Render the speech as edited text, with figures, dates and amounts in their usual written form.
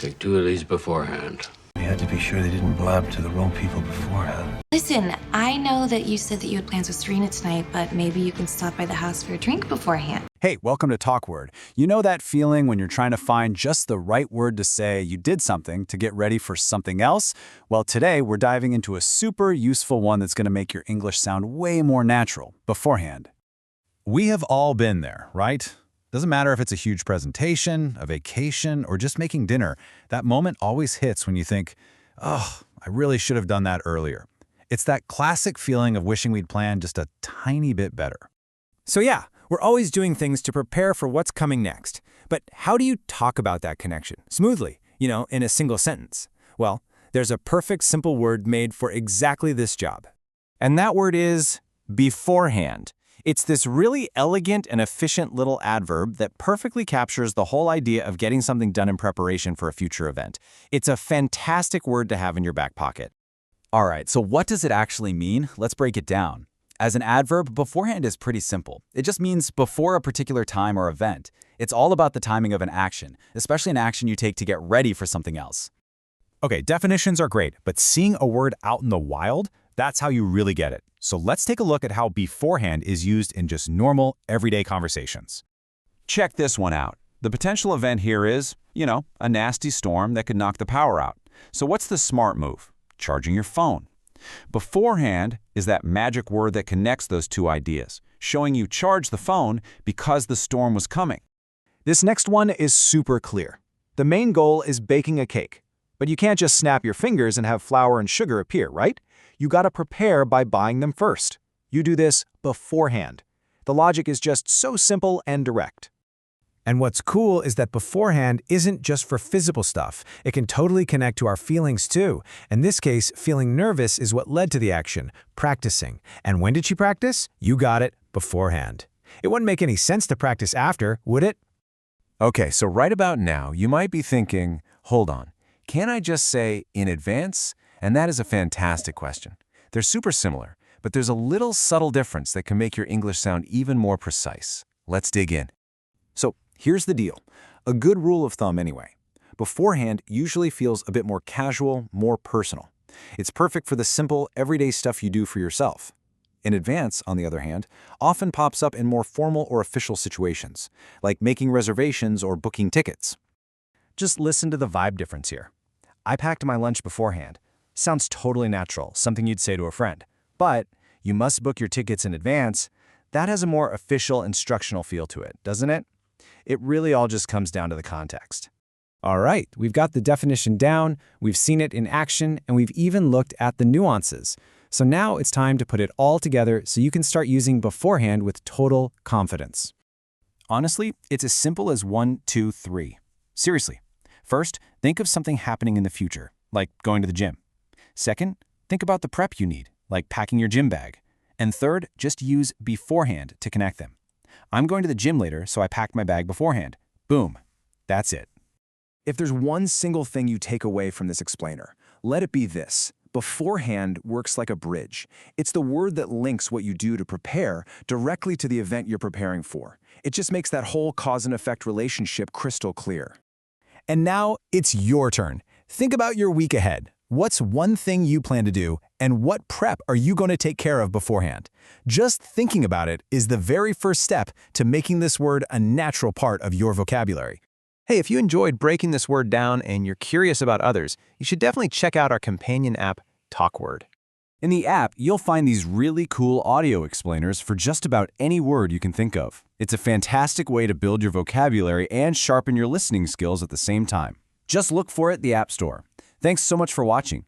Take 2 of these beforehand. We had to be sure they didn't blab to the wrong people beforehand. Listen, I know that you said that you had plans with Serena tonight, but maybe you can stop by the house for a drink beforehand. Hey, welcome to Talk Word. You know that feeling when you're trying to find just the right word to say you did something to get ready for something else? Well, today we're diving into a super useful one that's going to make your English sound way more natural beforehand. We have all been there, right? Doesn't matter if it's a huge presentation, a vacation, or just making dinner. That moment always hits when you think, oh, I really should have done that earlier. It's that classic feeling of wishing we'd planned just a tiny bit better. So yeah, we're always doing things to prepare for what's coming next. But how do you talk about that connection smoothly, in a single sentence? Well, there's a perfect simple word made for exactly this job. And that word is beforehand. It's this really elegant and efficient little adverb that perfectly captures the whole idea of getting something done in preparation for a future event. It's a fantastic word to have in your back pocket. All right, so what does it actually mean? Let's break it down. As an adverb, beforehand is pretty simple. It just means before a particular time or event. It's all about the timing of an action, especially an action you take to get ready for something else. Okay, definitions are great, but seeing a word out in the wild, that's how you really get it. So let's take a look at how beforehand is used in just normal, everyday conversations. Check this one out. The potential event here is, a nasty storm that could knock the power out. So what's the smart move? Charging your phone. Beforehand is that magic word that connects those two ideas, showing you charge the phone because the storm was coming. This next one is super clear. The main goal is baking a cake. But you can't just snap your fingers and have flour and sugar appear, right? You gotta prepare by buying them first. You do this beforehand. The logic is just so simple and direct. And what's cool is that beforehand isn't just for physical stuff. It can totally connect to our feelings too. In this case, feeling nervous is what led to the action, practicing. And when did she practice? You got it, beforehand. It wouldn't make any sense to practice after, would it? Okay, so right about now, you might be thinking, hold on, can't I just say in advance? And that is a fantastic question. They're super similar, but there's a little subtle difference that can make your English sound even more precise. Let's dig in. So here's the deal. A good rule of thumb anyway. Beforehand usually feels a bit more casual, more personal. It's perfect for the simple, everyday stuff you do for yourself. In advance, on the other hand, often pops up in more formal or official situations, like making reservations or booking tickets. Just listen to the vibe difference here. I packed my lunch beforehand. Sounds totally natural, something you'd say to a friend. But you must book your tickets in advance. That has a more official, instructional feel to it, doesn't it? It really all just comes down to the context. All right, we've got the definition down, we've seen it in action, and we've even looked at the nuances. So now it's time to put it all together so you can start using beforehand with total confidence. Honestly, it's as simple as 1, 2, 3. Seriously. First, think of something happening in the future, like going to the gym. Second, think about the prep you need, like packing your gym bag. And third, just use beforehand to connect them. I'm going to the gym later, so I packed my bag beforehand. Boom. That's it. If there's one single thing you take away from this explainer, let it be this. Beforehand works like a bridge. It's the word that links what you do to prepare directly to the event you're preparing for. It just makes that whole cause and effect relationship crystal clear. And now it's your turn. Think about your week ahead. What's one thing you plan to do, and what prep are you going to take care of beforehand? Just thinking about it is the very first step to making this word a natural part of your vocabulary. Hey, if you enjoyed breaking this word down and you're curious about others, you should definitely check out our companion app, TalkWord. In the app, you'll find these really cool audio explainers for just about any word you can think of. It's a fantastic way to build your vocabulary and sharpen your listening skills at the same time. Just look for it in the App Store. Thanks so much for watching.